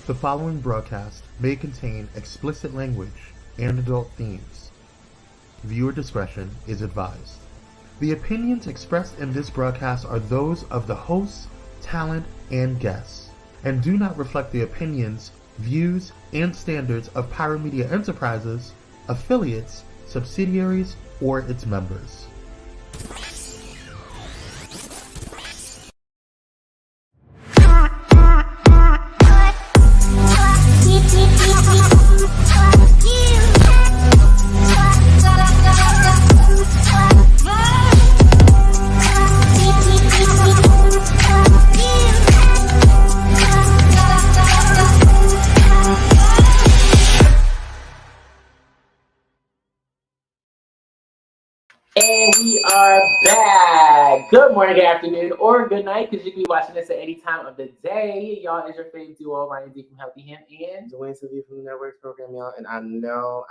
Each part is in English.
The following broadcast may contain explicit language and adult themes. Viewer discretion is advised. The opinions expressed in this broadcast are those of the hosts, talent, and guests, and do not reflect the opinions, views, and standards of Pyromedia Enterprises, affiliates, subsidiaries, or its members. And we are back. Good morning, good afternoon, or good night, because you can be watching this at any time of the day. Y'all, is your favorite duo, Ryan D from Healthy Hemp and Dwayne from the Networks program, y'all. And I know,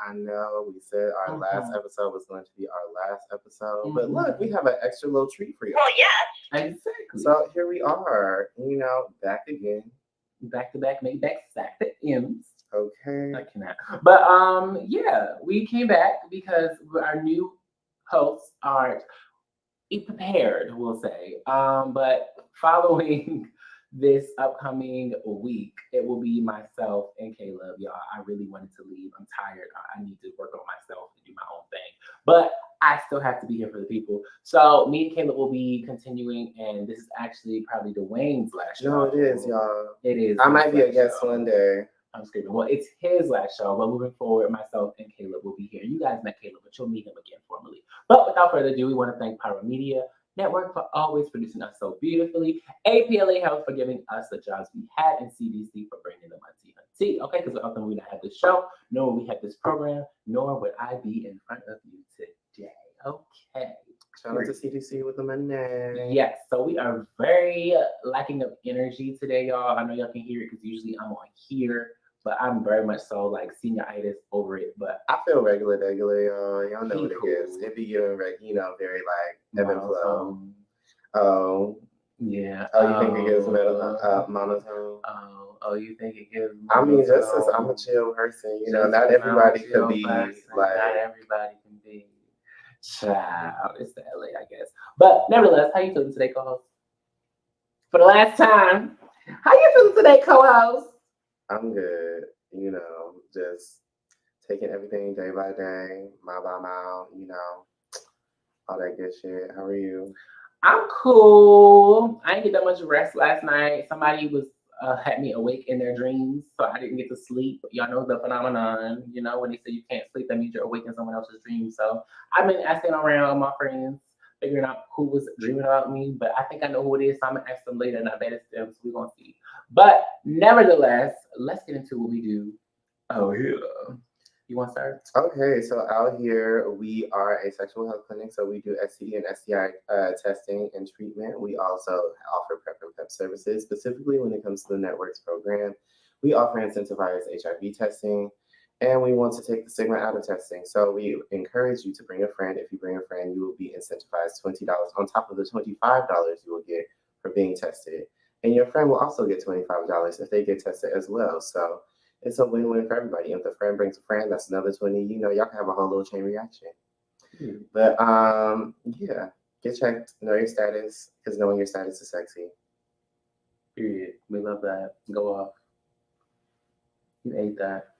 we said our last episode was going to be our last episode. But look, we have an extra little treat for you. Oh, yeah. Exactly. So here we are, back again. Back to back, make back stack the M's. Okay. I cannot. But yeah, we came back because our new hosts are prepared, we'll say. But following this upcoming week, it will be myself and Caleb. Y'all, I really wanted to leave. I'm tired. I need to work on myself and do my own thing. But I still have to be here for the people. So me and Caleb will be continuing, and this is actually probably Dwayne's last show. No, it is, y'all. It is. I might be a guest one day. I'm screaming. Well, it's his last show, but moving forward, myself and Caleb will be here. You guys met Caleb, but you'll meet him again formally. But without further ado, we want to thank Pyromedia Network for always producing us so beautifully, APLA Health for giving us the jobs we had, and CDC for bringing them on TNT. Okay, because without them, we not have this show, nor would we have this program, nor would I be in front of you today. Okay. Shout out to CDC with the money. Yes, so we are very lacking of energy today, y'all. I know y'all can hear it because usually I'm on here. But I'm very much so like senioritis over it. But I feel regular, y'all know what it is. It be giving, very like ebb and flow. Oh, yeah. Oh, you think it gives monotone? Oh, you think it gives monotone? I mean, just as I'm a chill person, not everybody could be like. Not everybody can be. Child, it's the LA, I guess. But nevertheless, how you feeling today, co-host? For the last time, how you feeling today, co-host? I'm good, just taking everything day by day, mile by mile, all that good shit. How are you? I'm cool. I didn't get that much rest last night. Somebody was had me awake in their dreams, so I didn't get to sleep. Y'all know the phenomenon, when they say you can't sleep, that means you're awake in someone else's dreams. So I've been asking around my friends, figuring out who was dreaming about me, but I think I know who it is, so I'm gonna ask them later, and I bet it's them, so we're gonna see. But nevertheless, let's get into what we do. Oh, yeah. You want to start? Okay, so out here, we are a sexual health clinic, so we do STD and STI testing and treatment. We also offer PrEP and PEP services, specifically when it comes to the Networks program. We offer incentivized HIV testing, and we want to take the stigma out of testing. So we encourage you to bring a friend. If you bring a friend, you will be incentivized $20 on top of the $25 you will get for being tested. And your friend will also get $25 if they get tested as well. So it's a win-win for everybody. If the friend brings a friend, that's another 20. Y'all can have a whole little chain reaction. But yeah, get checked, know your status, because knowing your status is sexy. Period. We love that. Go off. You ate that.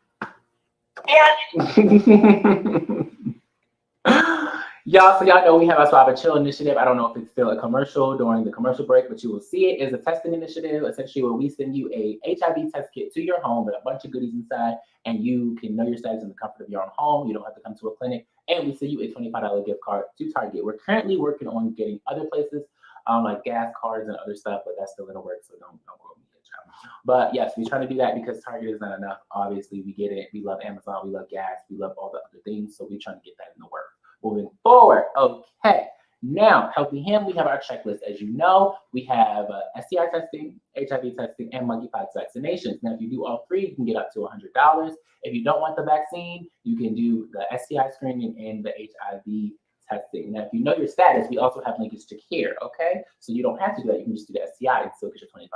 Y'all, so y'all know we have our Swab and Chill initiative. I don't know if it's still a commercial during the commercial break, but you will see it as a testing initiative, essentially where we send you a HIV test kit to your home with a bunch of goodies inside, and you can know your status in the comfort of your own home. You don't have to come to a clinic, and we send you a $25 gift card to Target. We're currently working on getting other places, like gas cards and other stuff, but that's still in the works, so don't quote me. But yes, we're trying to do that because Target is not enough. Obviously, we get it. We love Amazon. We love gas. We love all the other things, so we're trying to get that in the works. Moving forward, okay. Now, Healthy Him, we have our checklist. As you know, we have STI testing, HIV testing, and monkeypox vaccinations. Now, if you do all three, you can get up to $100. If you don't want the vaccine, you can do the STI screening and the HIV testing. Now, if you know your status, we also have linkage to care, okay? So you don't have to do that. You can just do the STI and still get your $25.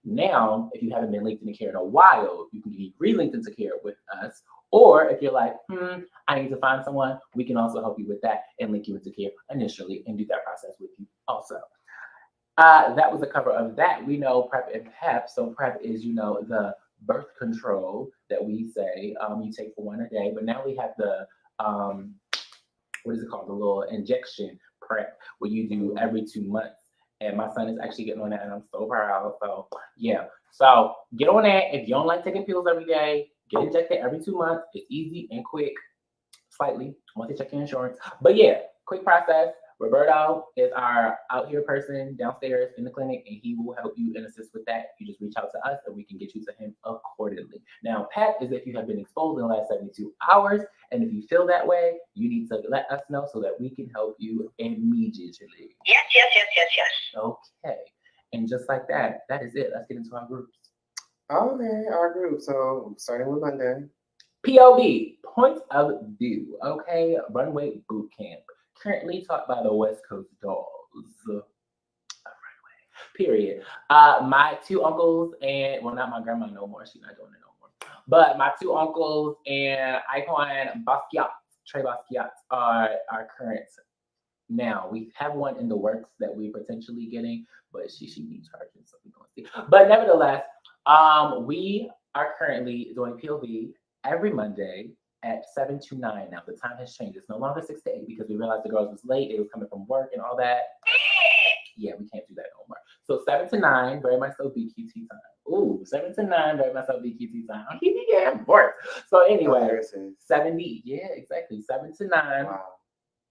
Now, if you haven't been linked into care in a while, you can be re-linked into care with us. Or if you're like, I need to find someone, we can also help you with that and link you into care initially and do that process with you also. That was the cover of that. We know PrEP and PEP. So PrEP is, the birth control that we say you take for 1 a day. But now we have the, what is it called? The little injection PrEP where you do every 2 months. And my son is actually getting on that, and I'm so proud. So yeah, so get on that. If you don't like taking pills every day, get injected every 2 months. It's easy and quick, slightly, once you check your insurance. But yeah, quick process. Roberto is our out here person downstairs in the clinic, and he will help you and assist with that. You just reach out to us, and we can get you to him accordingly. Now, PEP is if you have been exposed in the last 72 hours, and if you feel that way, you need to let us know so that we can help you immediately. Yes. Okay, and just like that, that is it. Let's get into our groups. Okay, our group. So starting with Monday. POV, point of view. Okay, runway boot camp. Currently taught by the West Coast Dolls. Period. My 2 uncles and, well, not my grandma no more. She's not doing it no more. But my 2 uncles and Icon Basquiat, Trey Basquiat, are our current. Now we have one in the works that we're potentially getting, but she needs charging, so we're gonna see. But nevertheless, we are currently doing POV every Monday at 7 to 9. Now the time has changed. It's no longer 6 to 8 because we realized the girls was late. They was coming from work and all that. Yeah, we can't do that no more. So 7 to 9, very much so BQT time. Ooh, 7 to 9, very much so BQT time. He be getting work. So anyway, 70. Yeah, exactly. 7 to 9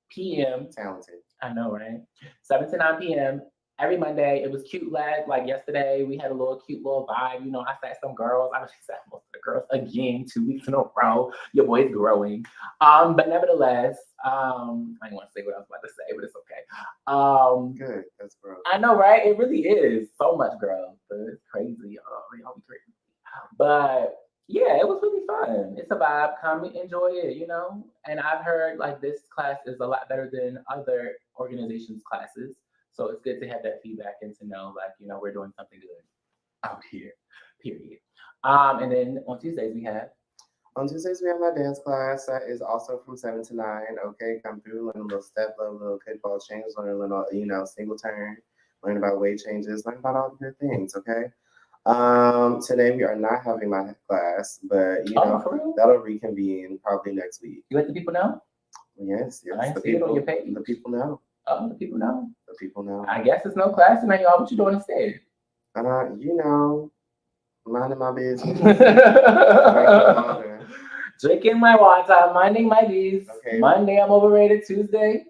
p.m. Talented. I know, right? 7 to 9 p.m. every Monday. It was cute like yesterday. We had a cute little vibe. I sat some girls. I sat most of the girls again 2 weeks in a row. Your boy's growing. But nevertheless, I didn't want to say what I was about to say, but it's okay. Good. That's growth. I know, right? It really is so much growth. But it's crazy. Y'all be crazy. But yeah, it was really fun. It's a vibe. Come and enjoy it, And I've heard this class is a lot better than other organizations' classes. So it's good to have that feedback and to know, we're doing something good out here, period. And then on Tuesdays we have my dance class that is also from 7 to 9. Okay, come through, learn a little step, learn a little kickball change, learn a little, single turn, learn about weight changes, learn about all the good things. Okay. Today we are not having my class, but that'll reconvene probably next week. You let the people know? Yes. I see it on your page. The people know. Oh, the people know. The people know. I guess it's no class tonight, y'all. What you doing instead? Minding my business. Drinking my water, minding my business. Okay. Monday I'm overrated. Tuesday.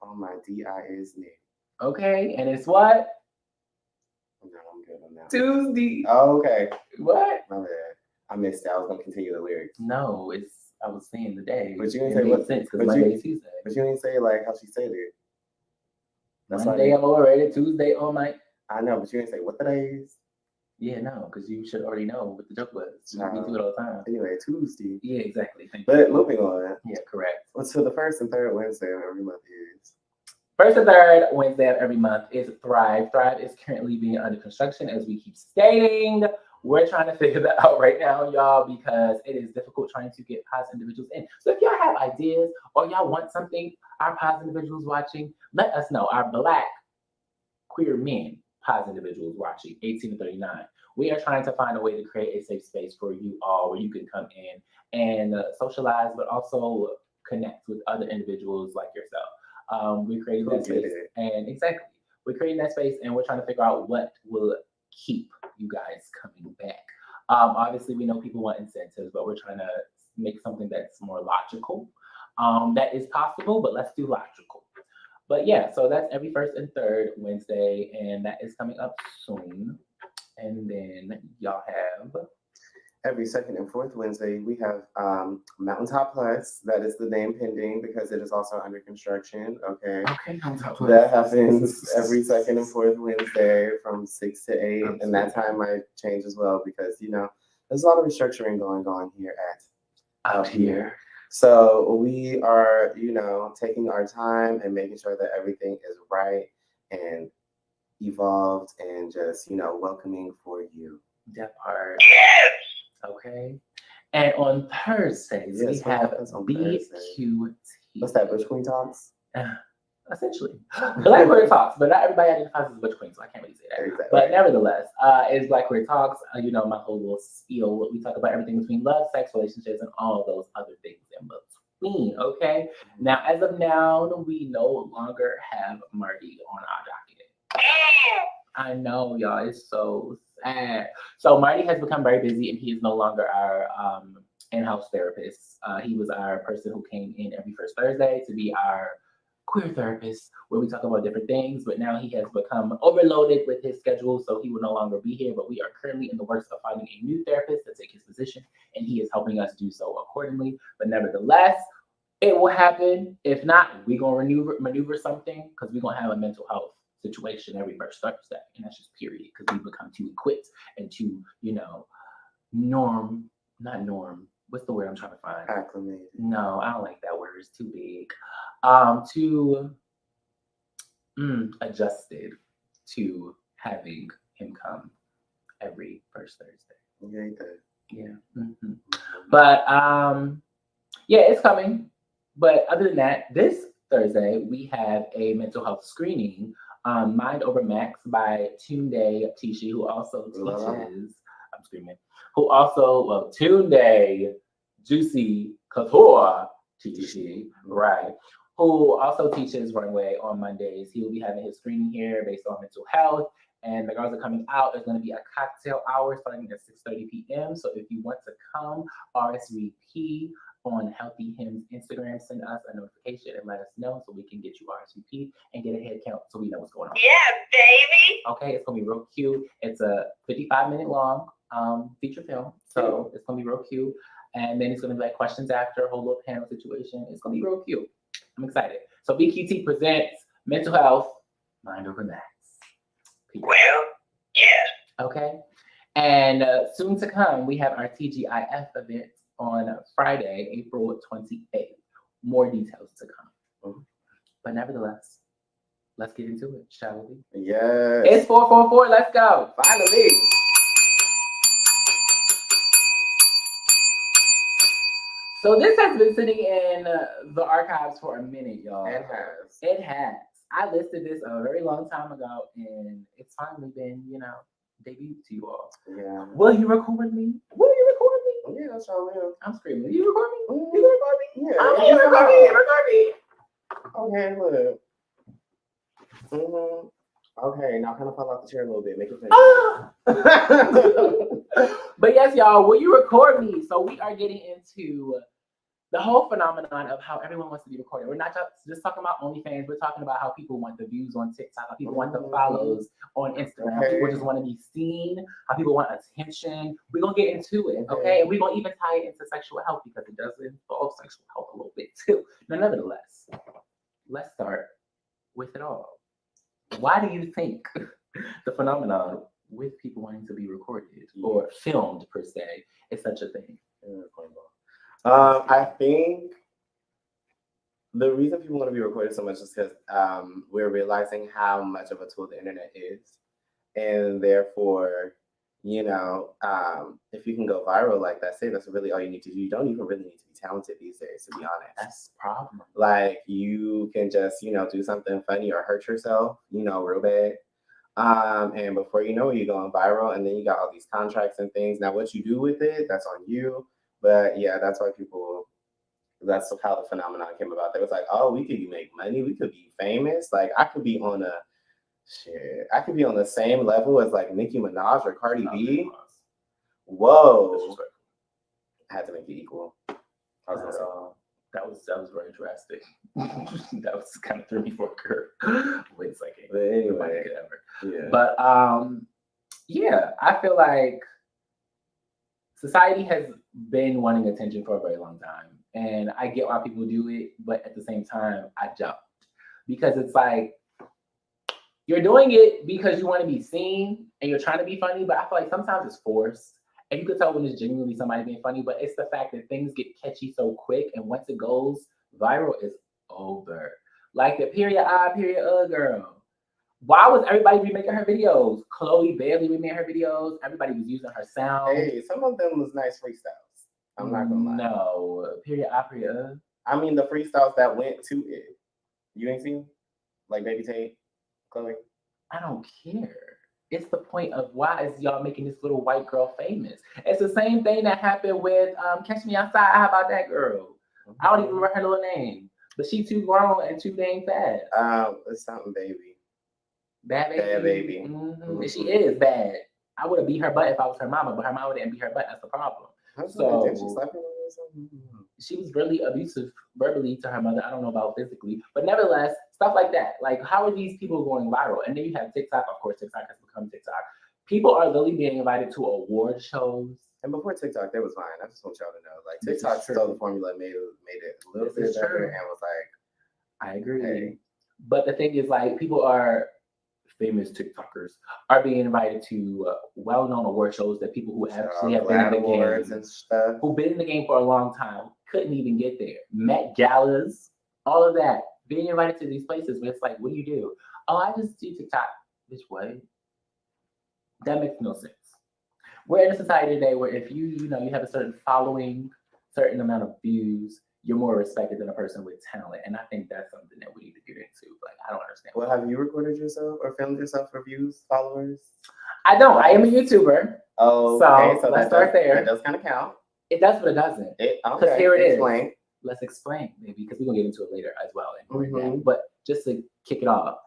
Oh, my DI is Nick. Okay, and it's what? No, I'm good on that. Tuesday. Oh, okay. What? My bad. I missed it. I was gonna continue the lyrics. No, I was saying the day. But you didn't say what sense because Monday is Tuesday. But you didn't say how she said it. That's Monday I'm overrated. Tuesday all night. I know, but you didn't say what the day is. Yeah, no, because you should already know what the joke was. We do it all the time. Anyway, Tuesday. Yeah, exactly. But moving on. Yeah, correct. So the first and third Wednesday of every month is. First and third Wednesday of every month is Thrive. Thrive is currently being under construction, as we keep stating. We're trying to figure that out right now, y'all, because it is difficult trying to get positive individuals in. So if y'all have ideas or y'all want something, our positive individuals watching, let us know. Our Black queer men positive individuals watching, 18 to 39. We are trying to find a way to create a safe space for you all where you can come in and socialize, but also connect with other individuals like yourself. We're creating that space, and exactly, we're creating that space, and we're trying to figure out what will keep you guys coming back. Obviously, we know people want incentives, but we're trying to make something that's more logical. That is possible, but let's do logical. But yeah, so that's every first and third Wednesday, and that is coming up soon. And then y'all have every second and fourth Wednesday, we have Mountaintop Plus. That is the name pending because it is also under construction. Okay, Mountaintop Plus. That happens every second and fourth Wednesday from 6 to 8. Absolutely. And that time might change as well because, there's a lot of restructuring going on here out here. So we are, taking our time and making sure that everything is right and evolved and just, welcoming for you. That part. Okay. And on Thursdays, we have BQT. What's that, Butch Queen Talks? Essentially. Black Queer Talks, but not everybody identifies as Butch Queen, so I can't really say that. Exactly. But nevertheless, it's Black Queer Talks. My whole little spiel. We talk about everything between love, sex, relationships, and all those other things in between, okay? Now, as of now, we no longer have Marty on our docket. I know, y'all. It's so sad. So Marty has become very busy, and he is no longer our in-house therapist. He was our person who came in every first Thursday to be our queer therapist, where we talk about different things. But now he has become overloaded with his schedule, so he will no longer be here. But we are currently in the works of finding a new therapist to take his position, and he is helping us do so accordingly. But nevertheless, it will happen. If not, we're gonna maneuver something, because we're gonna have a mental health situation every first Thursday, and that's just period, because we become too equipped and too, not norm. What's the word I'm trying to find? Acclimated. No, I don't like that word. It's too big. Too adjusted to having him come every first Thursday. Yeah, he did. Yeah. Mm-hmm. But it's coming. But other than that, this Thursday we have a mental health screening. Mind Over Max by Tunde Tishi, who also teaches. I'm screaming. Who also, Tunde Juicy Couture Tishi, right? Who also teaches Runway on Mondays. He will be having his screening here based on mental health. And the girls are coming out. There's going to be a cocktail hour starting at 6:30 p.m. So if you want to come, RSVP on Healthy Hymns Instagram, send us a notification and let us know so we can get you RSVP and get a head count so we know what's going on. Yeah, baby. Okay, it's gonna be real cute. It's a 55-minute long feature film, so it's gonna be real cute. And then it's gonna be like questions after, a whole little panel situation. It's gonna be real cute. I'm excited. So BQT presents Mental Health, Mind Over Max. Well, yeah. Okay, and soon to come, we have our TGIF event on Friday, April 28th. More details to come. But nevertheless, let's get into it, shall we? Yes. It's 444. Let's go. Finally. So this has been sitting in the archives for a minute, y'all. It has. It has. I listed this a very long time ago, and it's finally been, debuted to you all. Yeah. Will you record me? Will you record me? Yeah, that's all will. I'm screaming. You record me? You record me? Yeah. You record me? You record me? Okay, look. Okay, now kind of fall off the chair a little bit. Make it finish. But yes, y'all, will you record me? So we are getting into the whole phenomenon of how everyone wants to be recorded. We're not just talking about OnlyFans. We're talking about how people want the views on TikTok, how people want the follows on Instagram, how people just want to be seen, how people want attention. We're going to get into it, okay? And we're going to even tie it into sexual health because it does involve sexual health a little bit too. Now, nevertheless, let's start with it all. Why do you think the phenomenon with people wanting to be recorded or filmed per se is such a thing? I think the reason people want to be recorded so much is because we're realizing how much of a tool the internet is. And therefore, if you can go viral like that, that's really all you need to do. You don't even really need to be talented these days, to be honest. That's the problem. Like, you can just, do something funny or hurt yourself, real bad. And before you know it, you're going viral, and then you got all these contracts and things. Now, what you do with it, that's on you. But yeah, that's why that's how the phenomenon came about. They was like, oh, we could make money. We could be famous. Like, I could be on the same level as like Nicki Minaj or Cardi B. Whoa. I had to make it equal. That was very drastic. That was kind of threw me for a curve. Wait a second. But anyway, yeah. But I feel like society has been wanting attention for a very long time, and I get why people do it, but at the same time, I jumped because it's like you're doing it because you want to be seen and you're trying to be funny, but I feel like sometimes it's forced. And you can tell when it's genuinely somebody being funny, but it's the fact that things get catchy so quick, and once it goes viral, it's over. Like the period I, period girl. Why was everybody remaking her videos? Chloe Bailey remade her videos. Everybody was using her sound. Hey, some of them was nice freestyles. I'm not gonna lie. No, period. I mean, the freestyles that went to it. You ain't seen? Like Baby Tate, Chloe? I don't care. It's the point of why is y'all making this little white girl famous? It's the same thing that happened with Catch Me Outside. How about that girl? I don't even remember her little name. But she too grown and too dang fast. It's something baby. Bad baby. Bad baby. Mm-hmm. And she is bad. I would have beat her butt if I was her mama, but her mama didn't beat her butt. That's the problem. So did she slap her or something? she was really abusive verbally to her mother. I don't know about physically, but nevertheless, stuff like that. Like, how are these people going viral? And then you have TikTok. Of course, TikTok has become TikTok. People are literally being invited to award shows. And before TikTok, that was fine. I just want y'all to know, like, TikTok stole the formula, made it a little bit better, and was like, I agree. Hey. But the thing is, like, people are famous TikTokers are being invited to well-known award shows that people who actually have been in the game and stuff, who've been in the game for a long time couldn't even get there. Met galas, all of that, being invited to these places where it's like, what do you do? Oh, I just do TikTok. Bitch, what? That makes no sense. We're in a society today where if you have a certain following, certain amount of views, you're more respected than a person with talent. And I think that's something that we need to get into. Like, I don't understand. Well, have you recorded yourself or filmed yourself for views, followers? I don't. I am a YouTuber. Oh, so let's start there. That does kind of count. It does, but it doesn't. Okay, here it explain. is. Let's explain, maybe, because we're going to get into it later as well. But just to kick it off,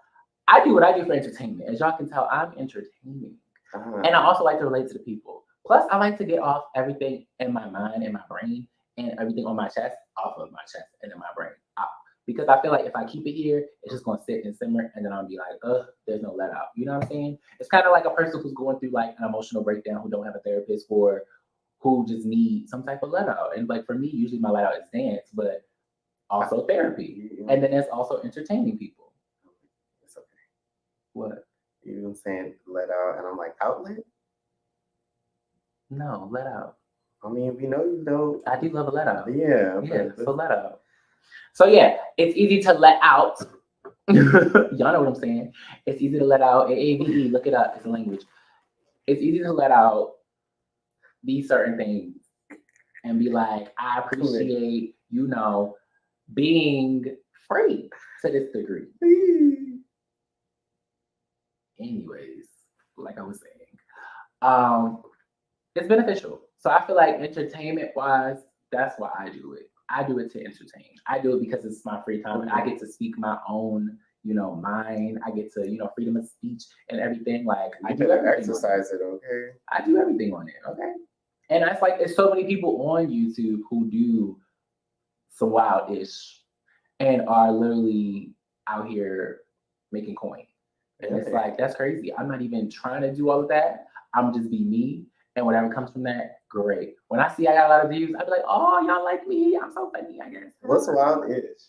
I do what I do for entertainment. As y'all can tell, I'm entertaining. And I also like to relate to the people. Plus, I like to get off everything in my mind and my brain and everything on my chest, off of my chest and in my brain. Because I feel like if I keep it here, it's just going to sit and simmer, and then I'll be like, there's no let out. You know what I'm saying? It's kind of like a person who's going through like an emotional breakdown, who don't have a therapist, or who just need some type of let out. And like for me, usually my let out is dance, but also therapy. And then there's also entertaining people. It's okay. What? You saying let out, and I'm like, outlet? No, let out. I mean, we know you don't. I do love a let out. Yeah. Yeah, so let out. So yeah, it's easy to let out. Y'all know what I'm saying. It's easy to let out. AAVE, look it up. It's a language. It's easy to let out these certain things and be like, I appreciate, being free to this degree. Anyways, like I was saying, it's beneficial. So I feel like entertainment-wise, that's why I do it. I do it to entertain. I do it because it's my free time and I get to speak my own, mind. I get to, freedom of speech and everything. Like I do exercise it, okay? I do everything on it, okay? And it's like there's so many people on YouTube who do some wild-ish and are literally out here making coin. And it's like, that's crazy. I'm not even trying to do all of that. I'm just be me. And whatever comes from that, great. When I see I got a lot of views, I'd be like, oh, y'all like me. I'm so funny, I guess. What's wild-ish?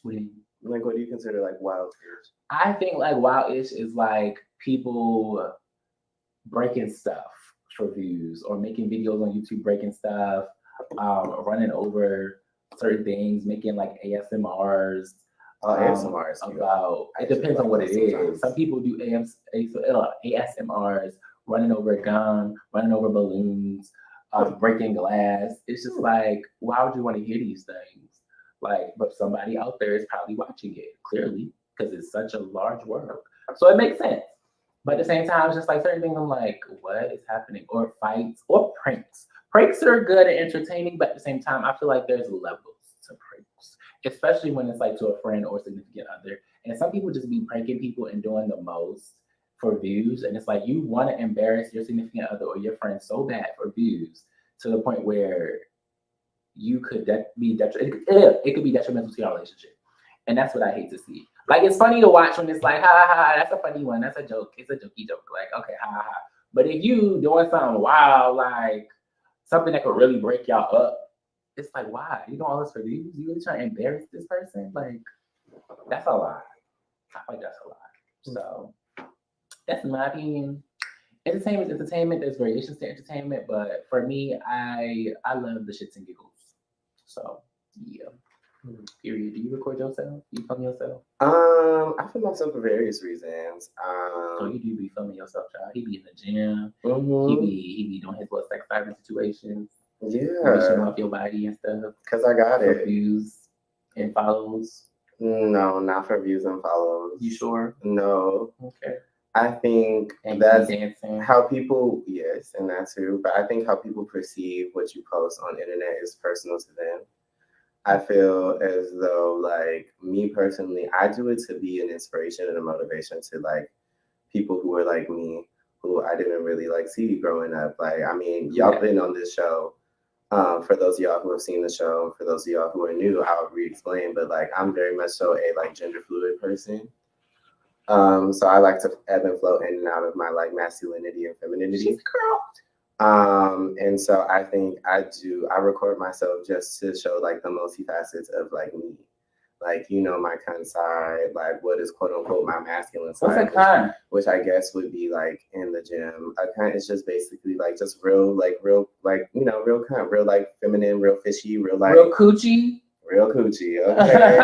What do you mean? Like, what do you consider like wild-ish? I think like wild-ish is like people breaking stuff for views or making videos on YouTube breaking stuff, running over certain things, making like ASMRs. ASMRs. About it depends on what it is. Some people do ASMRs, running over a gun, running over balloons, breaking glass. It's just like, why would you want to hear these things? Like, but somebody out there is probably watching it, clearly, because it's such a large world. So it makes sense. But at the same time, it's just like certain things I'm like, what is happening? Or fights or pranks. Pranks are good and entertaining, but at the same time, I feel like there's levels to pranks, especially when it's like to a friend or significant other. And some people just be pranking people and doing the most for views. And it's like you want to embarrass your significant other or your friend so bad for views to the point where you could be detrimental. It could be detrimental to your relationship. And that's what I hate to see. Like, it's funny to watch when it's like, ha ha ha, that's a funny one. That's a joke. It's a jokey joke. Like, okay, ha ha ha. But if you doing something wild, like something that could really break y'all up, it's like, why? You doing all this for views? You really trying to embarrass this person? Like, that's a lot. I feel like that's a lot. So that's my opinion. Entertainment is entertainment. There's variations to entertainment, but for me, I love the shits and giggles. So yeah. Period. Do you record yourself? You film yourself? I film myself for various reasons. So you do be filming yourself, child. He be in the gym. Mhm. He be doing his little sex diving situations. Yeah. You be showing off your body and stuff. Cause I got for it. views and follows. No, not for views and follows. You sure? No. Okay. I think And that's dancing. how people, yes, and that too. But I think how people perceive what you post on internet is personal to them. I feel as though, like, me personally, I do it to be an inspiration and a motivation to, like, people who are like me, who I didn't really, like, see growing up. Like, I mean, y'all been on this show. For those of y'all who have seen the show, for those of y'all who are new, I'll re-explain. But, like, I'm very much so a, like, gender fluid person. So I like to ebb and flow in and out of my, like, masculinity and femininity. She's a girl. And so I think I record myself just to show, like, the multifacets of, like, me. Like, you know, my cunt side, like, what is quote unquote my masculine side. What's a cunt? Which I guess would be, like, in the gym. A cunt is just basically, like, just real, you know, real cunt, real, like, feminine, real fishy, real, like. Real coochie? Real coochie, okay.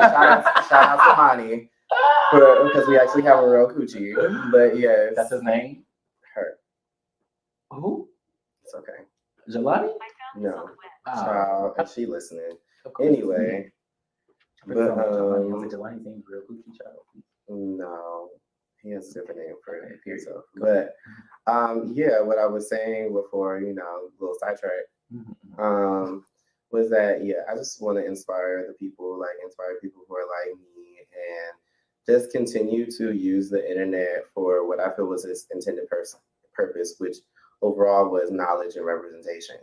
shout out to Honey. Because we actually have a real coochie. But yes. That's his name? Her. Who? It's okay. Jelani? No. Child, and she listening. Of Anyway. But Jelani's name is real coochie child. No. He has a different name for himself. But yeah, what I was saying before, you know, a little sidetrack. Was that, yeah, I just want to inspire the people, like inspire people who are like me, and just continue to use the internet for what I feel was its intended purpose, which overall was knowledge and representation.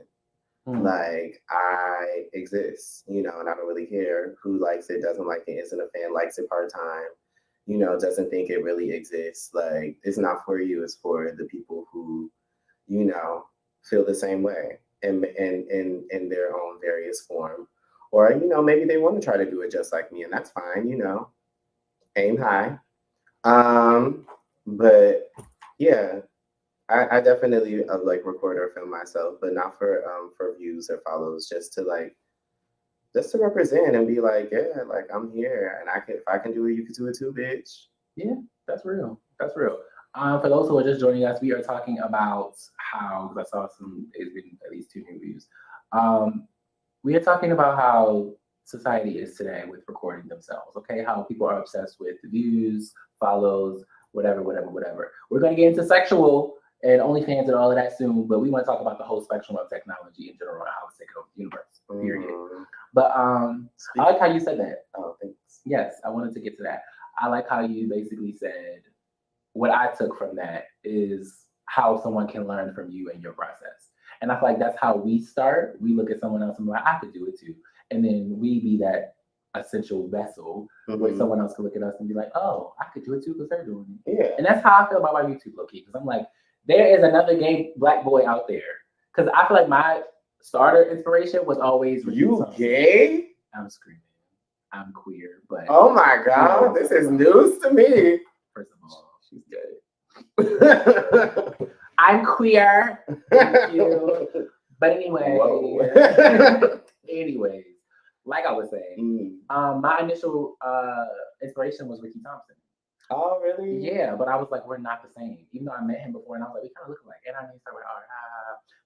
Like, I exist, you know, and I don't really care who likes it, doesn't like it, isn't a fan, likes it part-time, you know, doesn't think it really exists. Like, it's not for you, it's for the people who, you know, feel the same way in their own various form. Or, you know, maybe they want to try to do it just like me, and that's fine, you know. Aim high. But yeah, I definitely like record or film myself, but not for views or follows, just to represent and be like, yeah, like, I'm here, and if I can do it, you can do it too, bitch. Yeah, that's real. That's real. For those who are just joining us, we are talking about how, because I saw it's been at least 2 new views. We are talking about how society is today with recording themselves, okay? How people are obsessed with views, follows, whatever. We're going to get into sexual and OnlyFans and all of that soon, but we want to talk about the whole spectrum of technology in general and how it's taken over the universe, period. But I like how you said that. Oh, thanks. Yes, I wanted to get to that. I like how you basically said, what I took from that is how someone can learn from you and your process. And I feel like that's how we start. We look at someone else and be like, I could do it too. And then we be that essential vessel where someone else can look at us and be like, oh, I could do it too because they're doing it. Yeah. And that's how I feel about my YouTube low-key. Because I'm like, there is another gay black boy out there. Because I feel like my starter inspiration was always you gay? I'm screaming. I'm queer, but oh my god, this is news to me. First of all, she's gay. I'm queer. Thank you. But anyway, anyways, like I was saying, my initial inspiration was Ricky Thompson. Oh, really? Yeah, but I was like, we're not the same. Even though I met him before, and I was like, we kind of look alike. And I mean, started with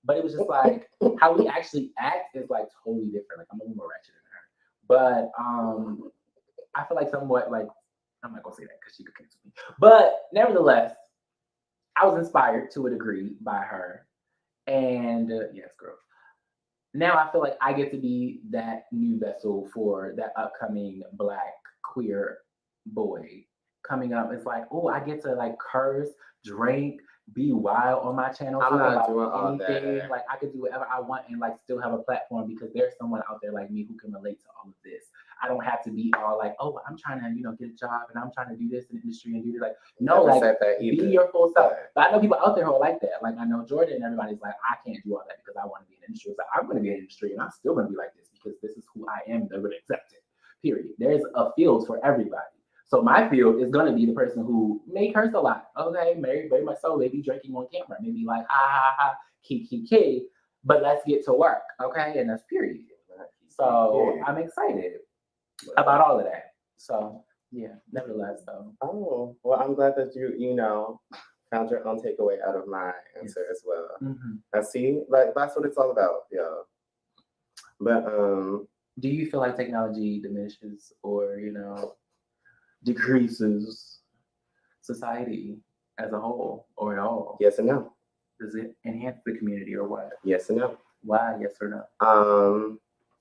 but it was just like how we actually act is like totally different. Like, I'm a little more ratchet than her, but I feel like somewhat like, I'm not gonna say that because she could cancel me. But nevertheless, I was inspired to a degree by her, and yes, girl. Now I feel like I get to be that new vessel for that upcoming black queer boy coming up. It's like, oh, I get to like curse, drink, be wild on my channel. I'm not doing all that. Like, I could do whatever I want and like still have a platform because there's someone out there like me who can relate to all of this. I don't have to be all like, oh, I'm trying to, you know, get a job and I'm trying to do this in the industry and do that. Like, no, like, be your full self. But I know people out there who are like that. Like, I know Jordan and everybody's like, I can't do all that because I want to be in the industry. It's like, I'm going to be in the industry and I'm still going to be like this because this is who I am. They're going to accept it, period. There's a field for everybody. So my field is going to be the person who may curse a lot. Okay, very much so. Maybe drinking on camera. Maybe like, key. But let's get to work. Okay, and that's period. So I'm excited. about all of that. So yeah, nevertheless though. Oh, well, I'm glad that you found your own takeaway out of my answer as well. Mm-hmm. I see, like that's what it's all about, But do you feel like technology diminishes or decreases society as a whole or at all? yes and no. Does it enhance the community or what? Yes and no. Why? Yes or no?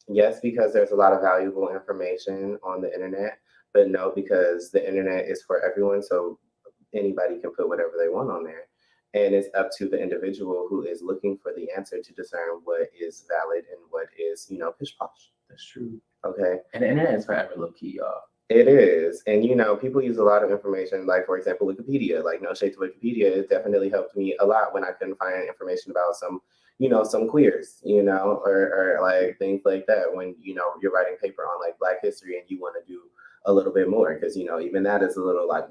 Yes, because there's a lot of valuable information on the internet, but no, because the internet is for everyone, so anybody can put whatever they want on there. And it's up to the individual who is looking for the answer to discern what is valid and what is, pish posh. That's true. Okay. And the internet is forever low key, y'all. It is. And, people use a lot of information, like, for example, Wikipedia. Like, no shade to Wikipedia, it definitely helped me a lot when I couldn't find information about some queers, or like things like that. When, you're writing paper on like Black history and you want to do a little bit more because, even that is a little like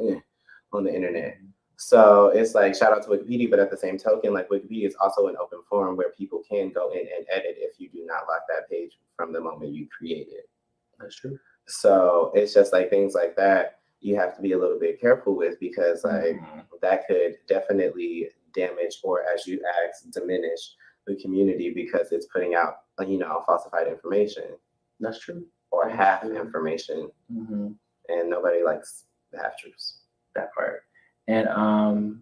on the internet. So it's like, shout out to Wikipedia, but at the same token, like Wikipedia is also an open forum where people can go in and edit if you do not lock that page from the moment you create it. That's true. So it's just like things like that you have to be a little bit careful with because like that could definitely damage or, as you asked, diminish the community because it's putting out, falsified information. That's true. Or half information. Mm-hmm. And nobody likes the half truths. That part. And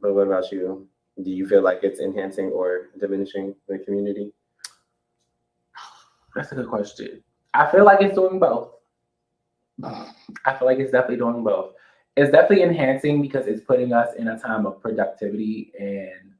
but what about you? Do you feel like it's enhancing or diminishing the community? That's a good question. I feel like it's doing both. I feel like it's definitely doing both. It's definitely enhancing because it's putting us in a time of productivity and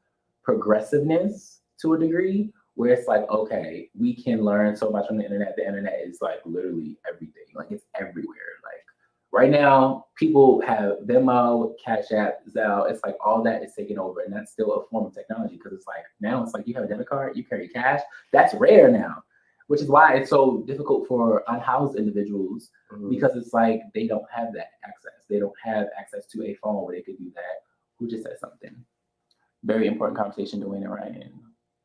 progressiveness to a degree where it's like, okay, we can learn so much on the internet. The internet is like literally everything. Like it's everywhere. Like right now, people have Venmo, Cash App, Zelle. It's like all that is taken over. And that's still a form of technology because it's like now it's like you have a debit card, you carry cash. That's rare now, which is why it's so difficult for unhoused individuals because it's like they don't have that access. They don't have access to a phone where they could do that. Who just said something? Very important conversation, Dwayne and Ryan.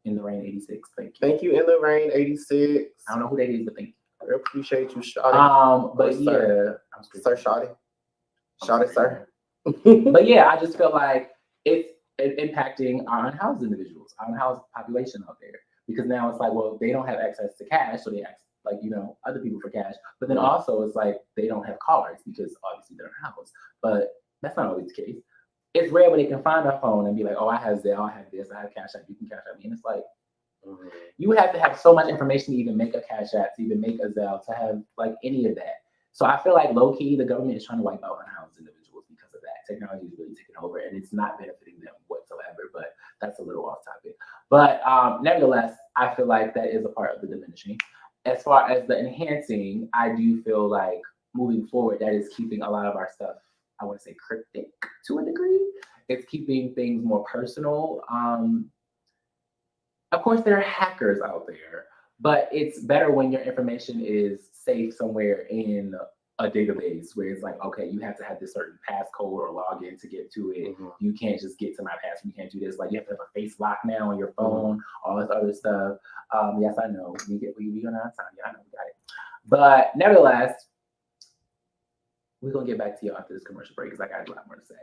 In the Rain 86. Thank you. Thank you, In the Rain 86. I don't know who that is, but thank you. I appreciate you, Shawty. But yeah, Sir Shawty. Shawty, sir. But yeah, I just feel like it's impacting our unhoused individuals, our unhoused population out there. Because now it's like, well, they don't have access to cash, so they ask other people for cash. But then also it's like they don't have cards because obviously they're unhoused. But that's not always the case. It's rare when they can find a phone and be like, oh, I have Zelle, I have this, I have Cash App, you can Cash App me. And it's like, you have to have so much information to even make a Cash App, to even make a Zelle, to have like any of that. So I feel like low key, the government is trying to wipe out unhoused individuals because of that. Technology is really taking over and it's not benefiting them whatsoever, but that's a little off topic. But nevertheless, I feel like that is a part of the diminishing. As far as the enhancing, I do feel like moving forward, that is keeping a lot of our stuff, I want to say cryptic to a degree. It's keeping things more personal. Of course, there are hackers out there, but it's better when your information is safe somewhere in a database where it's like, okay, you have to have this certain passcode or login to get to it. You can't just get to my password. You can't do this. Like you have to have a face lock now on your phone, all this other stuff. Yes, I know. We run out of time. Yeah, I know we got it. But nevertheless, we're going to get back to you after this commercial break because I got a lot more to say.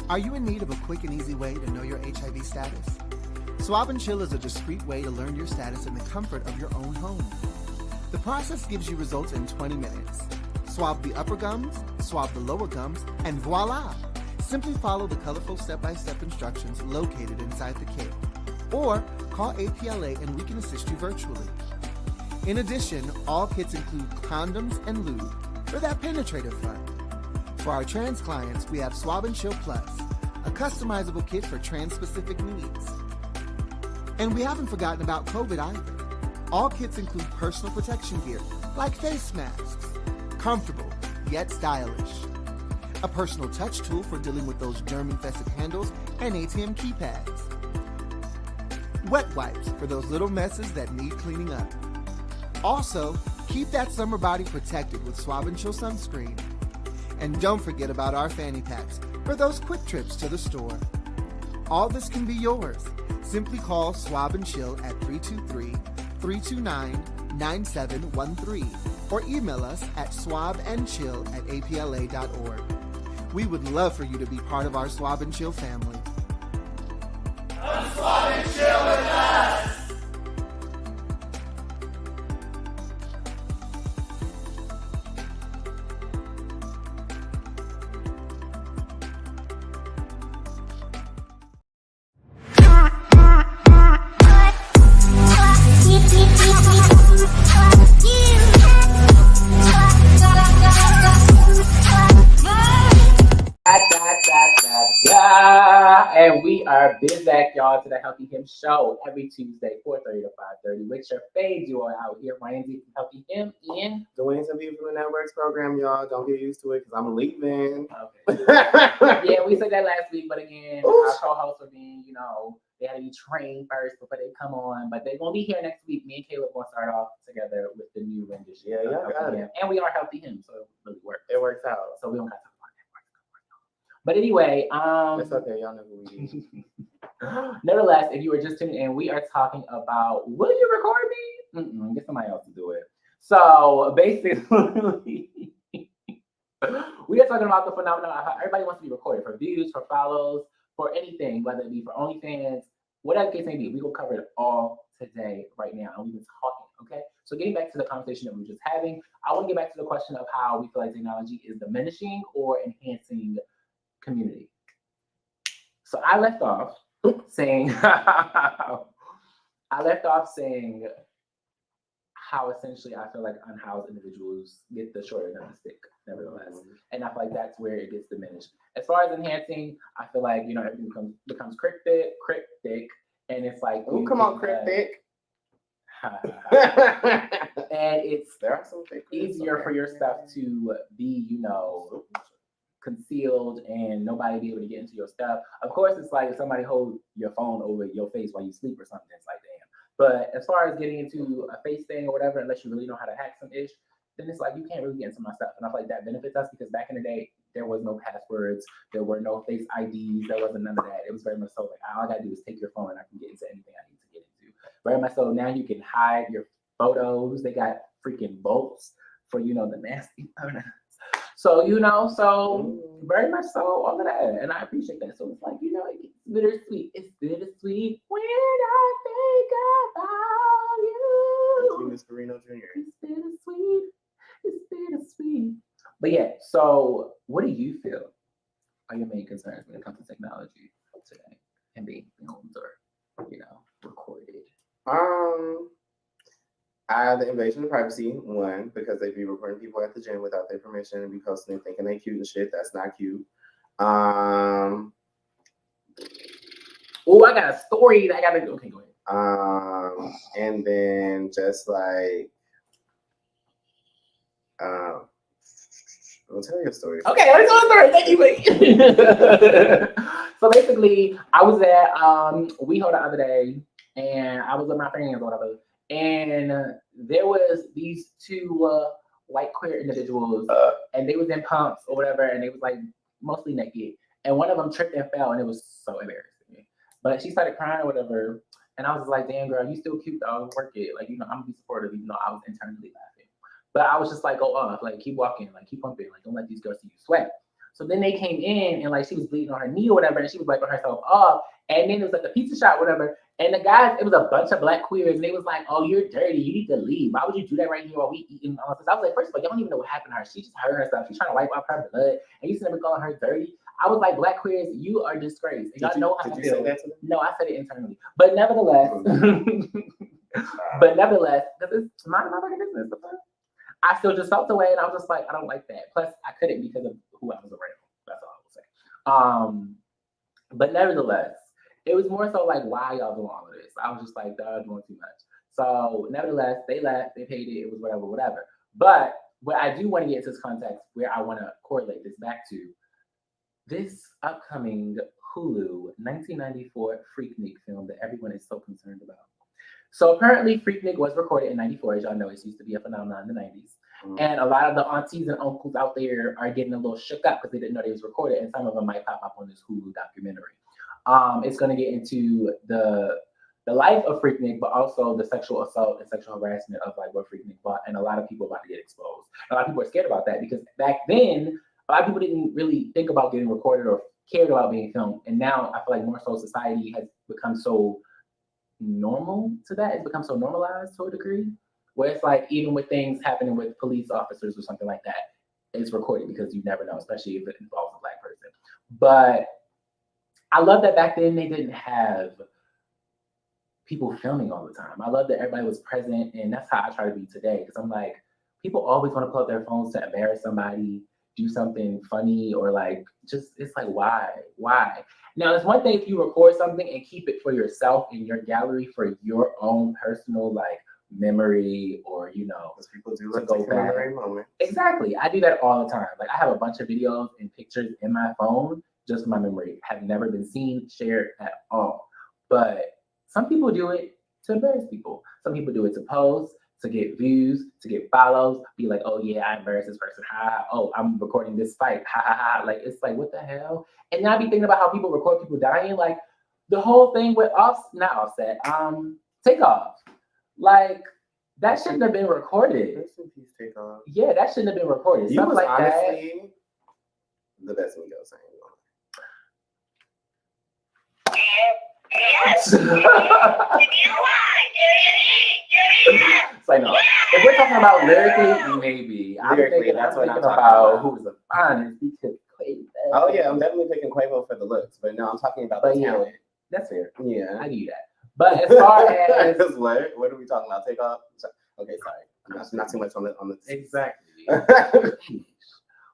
Are you in need of a quick and easy way to know your HIV status? Swab and Chill is a discreet way to learn your status in the comfort of your own home. The process gives you results in 20 minutes. Swab the upper gums, swab the lower gums, and voila! Simply follow the colorful step-by-step instructions located inside the kit. Or call APLA and we can assist you virtually. In addition, all kits include condoms and lube for that penetrative fun. For our trans clients, we have Swab and Chill Plus, a customizable kit for trans-specific needs. And we haven't forgotten about COVID either. All kits include personal protection gear, like face masks, comfortable yet stylish. A personal touch tool for dealing with those germ-infested handles and ATM keypads. Wet wipes for those little messes that need cleaning up. Also, keep that summer body protected with Swab and Chill sunscreen. And don't forget about our fanny packs for those quick trips to the store. All this can be yours. Simply call Swab and Chill at 323-329-9713 or email us at swabandchill@apla.org. We would love for you to be part of our Swab and Chill family. Come swab and chill with us! And we are back, y'all, to the Healthy Him Show every Tuesday, 4:30 to 5:30, with your fave duo out here, Randy from Healthy Him, and Dwayne from the Networks program, y'all. Don't get used to it because I'm leaving. Okay. Yeah, we said that last week, but again, our co-hosts are being, they had to be trained first before they come on, but they're gonna be here next week. Me and Caleb gonna start off together with the new rendition. Yeah, y'all got it. And we are Healthy Him, so it really works. It works out. So we don't have to talk about that. But anyway, it's okay, y'all know who we is. Nevertheless, if you were just tuning in, we are talking about, will you record me? Get somebody else to do it. So basically, we are talking about the phenomenon of how everybody wants to be recorded for views, for follows, for anything, whether it be for OnlyFans, whatever the case may be. We will cover it all today, right now, and we've been talking, okay? So getting back to the conversation that we were just having, I want to get back to the question of how we feel like technology is diminishing or enhancing community. So I left off saying how essentially I feel like unhoused individuals get the short end of the stick, nevertheless. And I feel like that's where it gets diminished. As far as enhancing, I feel like, everything becomes cryptic, and it's like, oh, come on, cryptic. And it's easier for your stuff to be, concealed and nobody be able to get into your stuff. Of course, it's like if somebody hold your phone over your face while you sleep or something, it's like, damn. But as far as getting into a face thing or whatever, unless you really know how to hack some ish, then it's like you can't really get into my stuff. And I feel like that benefits us because back in the day, there was no passwords, there were no face IDs, there wasn't none of that. It was very much so like all I gotta do is take your phone and I can get into anything I need to get into. Very much so now you can hide your photos. They got freaking bolts for the nasty photos. So, very much so, all of that. And I appreciate that. So it's like, it's bittersweet. It's bittersweet when I think about you. Mr. Reno Jr. It's bittersweet. It's bittersweet. But yeah, so what do you feel are your main concerns when it comes to technology today and being filmed or, recorded? The invasion of privacy, one, because they be recording people at the gym without their permission and be posting and thinking they cute and shit. That's not cute. Oh, I got a story that I gotta do. Okay, go ahead. And then just like, I'll tell you a story. Okay, let's tell a story. Thank you, wait. So basically, I was at WeHo the other day, and I was with my friends or whatever. And there was these two white queer individuals, and they was in pumps or whatever, and they was like mostly naked. And one of them tripped and fell, and it was so embarrassing. But she started crying or whatever, and I was just like, "Damn, girl, you still cute though. Work it. Like, I'm gonna be supportive, even though I was internally laughing." But I was just like, "Go off, like keep walking, like keep pumping, like don't let these girls see you sweat." So then they came in and like she was bleeding on her knee or whatever, and she was wiping herself off. And then it was like a pizza shop, whatever. And the guys, it was a bunch of black queers, and they was like, "Oh, you're dirty. You need to leave. Why would you do that right here while we eating all this?" I was like, first of all, y'all don't even know what happened to her. She just hurt herself. She's trying to wipe off her blood, and you never calling her dirty. I was like, black queers, you are disgraced. And y'all know how I feel. Say that to them? No, I said it internally. But nevertheless, because it's my motherfucking business. I still just felt the way, and I was just like, I don't like that. Plus, I couldn't because of who I was around. That's all I will say. But nevertheless, it was more so like, why y'all doing all of this? I was just like, y'all doing too much. So nevertheless, they left, they paid it, it was whatever. But what I do want to get into this context where I want to correlate this back to this upcoming Hulu 1994 Freaknik film that everyone is so concerned about. So apparently Freaknik was recorded in 94, as y'all know, it used to be a phenomenon in the 90s. And a lot of the aunties and uncles out there are getting a little shook up because they didn't know they was recorded, and some of them might pop up on this Hulu documentary. It's going to get into the life of Freaknik, but also the sexual assault and sexual harassment of like what Freaknik bought, and a lot of people about to get exposed. A lot of people are scared about that because back then, a lot of people didn't really think about getting recorded or cared about being filmed, and now I feel like more so society has become so normal to that. It's become so normalized to a degree where it's like even with things happening with police officers or something like that, it's recorded because you never know, especially if it involves a black person. But I love that back then they didn't have people filming all the time. I love that everybody was present, and that's how I try to be today. Because I'm like, people always want to pull up their phones to embarrass somebody, do something funny, or like just it's like why? Now it's one thing if you record something and keep it for yourself in your gallery for your own personal like memory, or you know, because people do like to commemorate moments. Exactly, I do that all the time. Like I have a bunch of videos and pictures in my phone just for my memory, have never been seen, shared at all. But some people do it to embarrass people. Some people do it to pose, to get views, to get follows, be like, oh yeah, I embarrassed this person. Ha, oh, I'm recording this fight. Ha ha ha. Like it's like, what the hell? And then I be thinking about how people record people dying. Like the whole thing with Takeoff. Like that shouldn't have been recorded. Takeoff. Yeah, that shouldn't have been recorded. You Stuff was like honestly the best Migos saying. It's like, no. If we're talking about lyrically, maybe. I'm thinking about who was the finest because Quavo. Oh yeah, I'm definitely picking Quavo for the looks, but no, I'm talking about the talent. That's fair. Yeah, I do that. But as far as what are we talking about? Takeoff. Okay, sorry. Not too much on the exactly.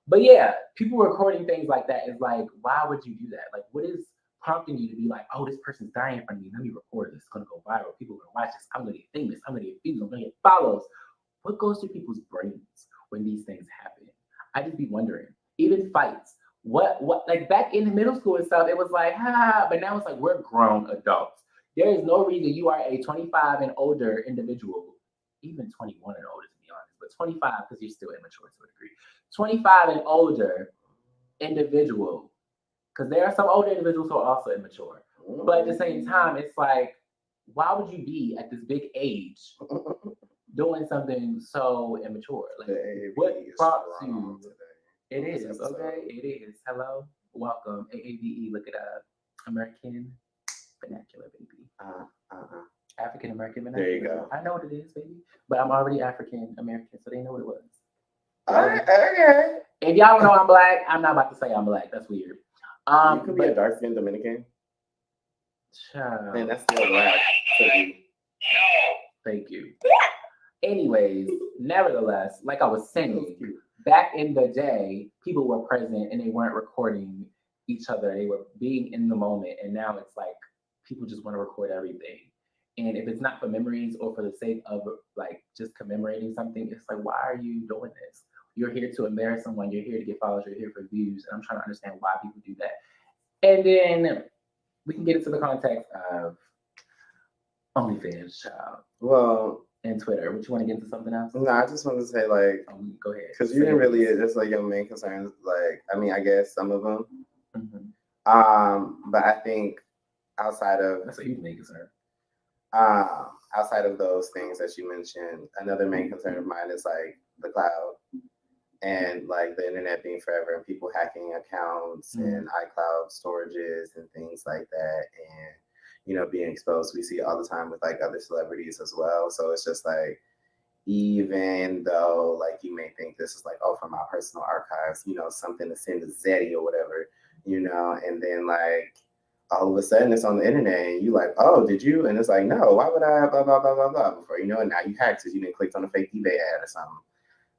But yeah, people recording things like that is like, why would you do that? Like, what is prompting you to be like, oh, this person's dying in front of me. Let me record this. It's gonna go viral. People are gonna watch this. I'm gonna get famous. I'm gonna get views. I'm gonna get follows. What goes through people's brains when these things happen? I just be wondering. Even fights. What like back in middle school and stuff, it was like, but now it's like we're grown adults. There is no reason you are a 25 and older individual, even 21 and older to be honest, but 25 because you're still immature to a degree. 25 and older individual. Because there are some older individuals who are also immature. But at the same time, it's like, why would you be at this big age doing something so immature? Like, what prompts you? It is, okay? It is. Hello, welcome. AAVE, look it up. American vernacular, baby. African American vernacular. There you go. I know what it is, baby. But I'm already African American, so they know what it was. Okay. If y'all don't know I'm black, I'm not about to say I'm black. That's weird. You could be a dark skinned Dominican. Child. And that's still black. Thank you. Anyways, nevertheless, like I was saying, back in the day, people were present and they weren't recording each other. They were being in the moment. And now it's like people just want to record everything. And if it's not for memories or for the sake of like just commemorating something, it's like, why are you doing this? You're here to embarrass someone. You're here to get followers. You're here for views. And I'm trying to understand why people do that. And then we can get into the context of OnlyFans, child. Well, and Twitter. Would you want to get into something else? No, I just want to say like, go ahead. Because you didn't really. It's like your main concerns. Like, I mean, I guess some of them. Mm-hmm. But I think outside of that's a huge main concern. Outside of those things that you mentioned, another main concern of mine is like the cloud and like the internet being forever and people hacking accounts and iCloud storages and things like that, and you know, being exposed. We see it all the time with like other celebrities as well. So it's just like, even though like you may think this is like, oh, from my personal archives, you know, something to send to Zeddy or whatever, you know, and then like all of a sudden it's on the internet and you like, oh, did you? And it's like, no, why would I blah blah blah blah blah, before you know it, now you hacked because you didn't click on a fake eBay ad or something.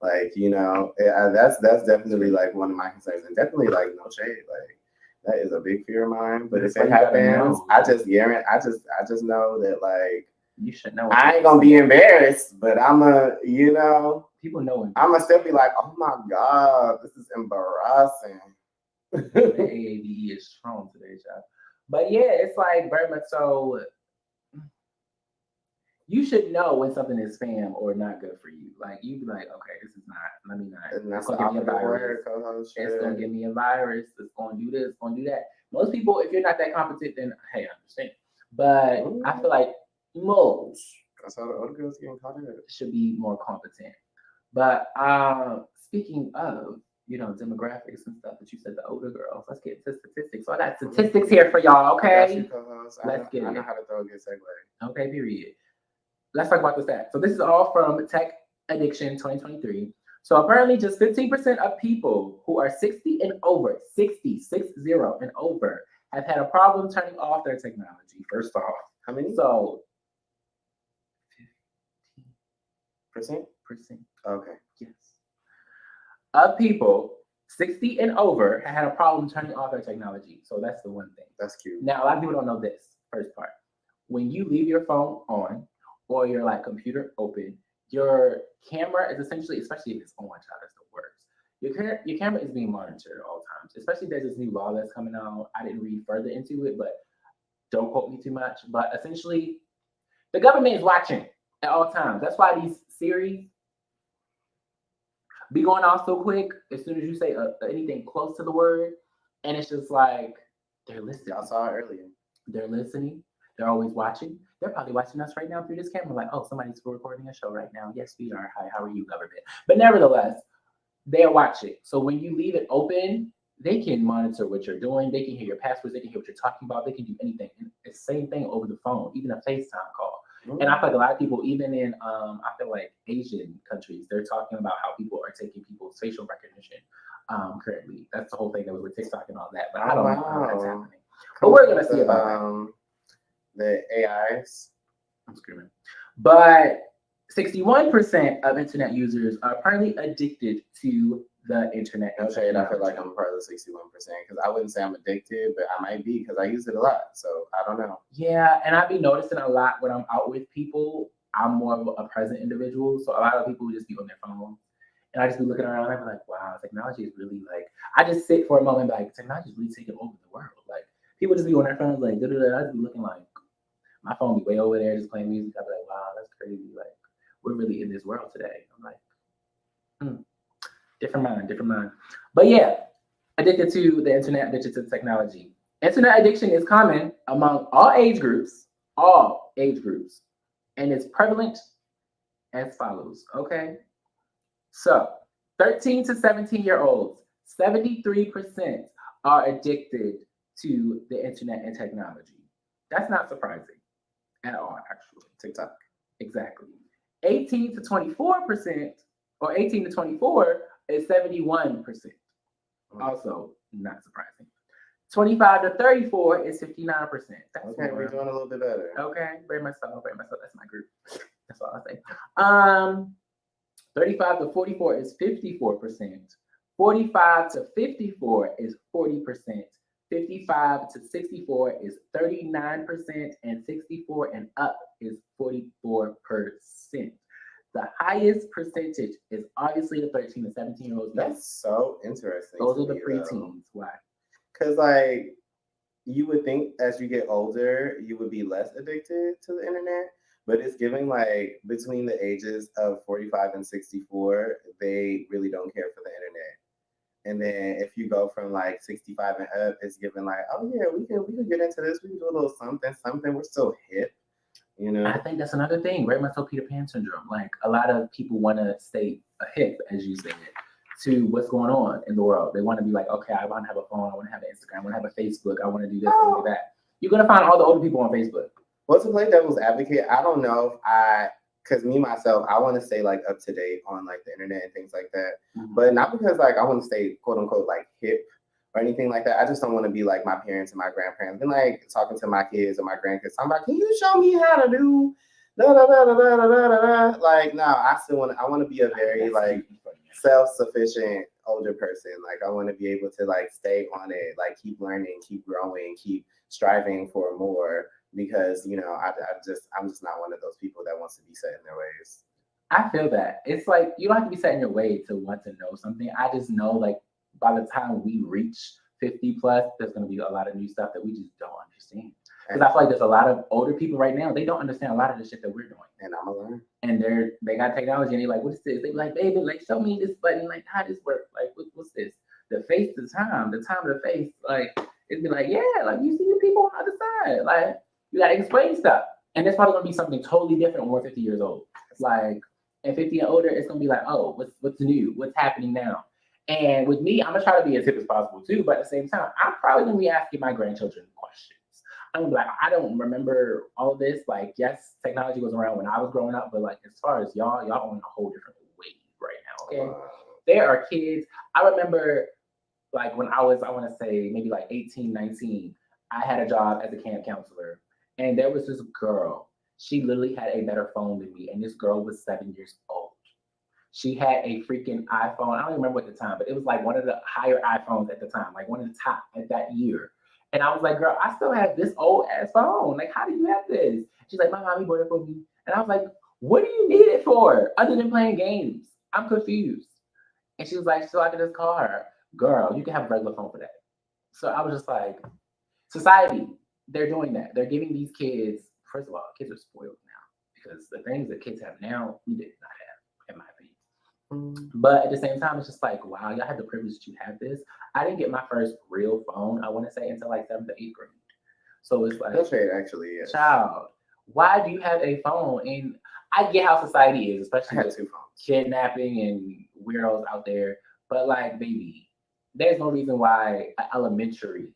Like, you know, that's definitely like one of my concerns, and definitely like no shade, like that is a big fear of mine. But if it happens, I just know that like, you should know. I ain't gonna be embarrassed, but you know, people know. I'm gonna still be like, oh my God, this is embarrassing. The AAVE is strong today, child. But yeah, it's like very much so. You should know when something is spam or not good for you. Like you be like, okay, this is not. Let me not. And that's it's gonna give me a virus. It's gonna give me a virus. It's gonna do this. It's gonna do that. Most people, if you're not that competent, then hey, I understand. But I feel like most. That's how the older girls getting caught in. Should be more competent. But speaking of, you know, demographics and stuff that you said, the older girls. Let's get into statistics. So I got statistics here for y'all. Okay. Let's get it. I know how to throw a good segue. Okay. Period. Let's talk about the stats. So this is all from Tech Addiction 2023. So apparently just 15% of people who are 60 and over, 60 and over, have had a problem turning off their technology. First off. How many? So 15%? Okay. Yes. Of people 60 and over have had a problem turning off their technology. So that's the one thing. That's cute. Now, a lot of people don't know this first part. When you leave your phone on or your like computer open, your camera is essentially, especially if it's on, child, that's the worst. Your camera is being monitored at all times. Especially there's this new law that's coming out. I didn't read further into it, but don't quote me too much. But essentially, the government is watching at all times. That's why these series be going off so quick as soon as you say anything close to the word, and it's just like they're listening. I saw it earlier. They're listening. They're always watching. They're probably watching us right now through this camera, like, oh, somebody's recording a show right now. Yes, we are. Hi, how are you, government? But nevertheless, they're watching. So when you leave it open, they can monitor what you're doing. They can hear your passwords. They can hear what you're talking about. They can do anything. And it's the same thing over the phone, even a FaceTime call. And I feel like a lot of people, even in, I feel like Asian countries, they're talking about how people are taking people's facial recognition currently. That's the whole thing that was with TikTok and all that. But I don't know how that's happening. But we're going to see about the AIs. I'm screaming. But 61% of internet users are apparently addicted to the internet. Okay, and I feel like I'm part of the 61% because I wouldn't say I'm addicted, but I might be because I use it a lot. So I don't know. Yeah, and I've been noticing a lot when I'm out with people. I'm more of a present individual, so a lot of people just be on their phone, and I just be looking around and I'm like, wow, technology is really like. I just sit for a moment, like technology is really taking over the world. Like people just be on their phones, like da da da. I just be looking like my phone be way over there, just playing music. I'd be like, wow, that's crazy. Like we're really in this world today. I'm like, different mind. But yeah, addicted to the internet, addicted to technology. Internet addiction is common among all age groups, and it's prevalent as follows, okay? So 13 to 17-year-olds, 73% are addicted to the internet and technology. That's not surprising at all, actually. TikTok. Exactly. 18 to 24%, or 18 to 24 is 71%. Also not surprising. 25 to 34 is 59%. That's okay, we're doing a little bit better. Okay, very much so. That's my group. That's all I'll say. 35 to 44 is 54%. 45 to 54 is 40%. 55 to 64 is 39%, and 64 and up is 44%. The highest percentage is obviously the 13 to 17-year-olds. That's so interesting. Those are the preteens. Why? Because, like, you would think as you get older, you would be less addicted to the internet. But it's giving, like, between the ages of 45 and 64, they really don't care for the internet. And then if you go from, like, 65 and up, it's giving, like, oh, yeah, we can get into this. We can do a little something. We're still hip. You know, I think that's another thing, very much so Peter Pan syndrome. Like a lot of people want to stay hip, as you said, to what's going on in the world. They want to be like, okay, I want to have a phone, I want to have an Instagram, I want to have a Facebook, I want to do this, I want to do that. You're gonna find all the older people on Facebook. Well, to play devil's advocate, I don't know if because me myself, I want to stay like up to date on like the internet and things like that. But not because like I want to stay quote unquote like hip or anything like that. I just don't want to be like my parents and my grandparents and like talking to my kids or my grandkids. I'm like, can you show me how to do da da da da da da da da? Like, no, I want to be a very like self-sufficient older person. Like, I want to be able to like stay on it, like keep learning, keep growing, keep striving for more. Because I'm just not one of those people that wants to be set in their ways. I feel that. It's like you don't have to be set in your way to want to know something. I just know like by the time we reach 50 plus, there's gonna be a lot of new stuff that we just don't understand. Because I feel like there's a lot of older people right now, they don't understand a lot of the shit that we're doing. And I'm gonna learn. And they got technology and they're like, what is this? They be like, baby, like show me this button, like how this works, like what's this? The face, the time of the face, like it'd be like, yeah, like you see the people on the other side, like. You gotta explain stuff. And it's probably gonna be something totally different when we're 50 years old. Like at 50 and older, it's gonna be like, oh, what's new? What's happening now? And with me, I'm gonna try to be as hip as possible too, but at the same time, I'm probably gonna be asking my grandchildren questions. I'm gonna be like, I don't remember all of this. Like, yes, technology was around when I was growing up, but like as far as y'all on a whole different wave right now. Okay. There are kids. I remember like when I wanna say maybe like 18, 19, I had a job as a camp counselor. And there was this girl, she literally had a better phone than me. And this girl was 7 years old. She had a freaking iPhone. I don't even remember at the time, but it was like one of the higher iPhones at the time, like one of the top at that year. And I was like, girl, I still have this old ass phone. Like, how do you have this? She's like, my mommy bought it for me. And I was like, what do you need it for other than playing games? I'm confused. And she was like, so I can just call her. Girl, you can have a regular phone for that. So I was just like, society. They're doing that. They're giving these kids, first of all, kids are spoiled now because the things that kids have now, we did not have, in my opinion. But at the same time, it's just like, wow, y'all had the privilege to have this. I didn't get my first real phone, I want to say, until like 7th or 8th grade. So it's like, that's right, actually, yes. Child, why do you have a phone? And I get how society is, especially with kidnapping and weirdos out there. But like, baby, there's no reason why an elementary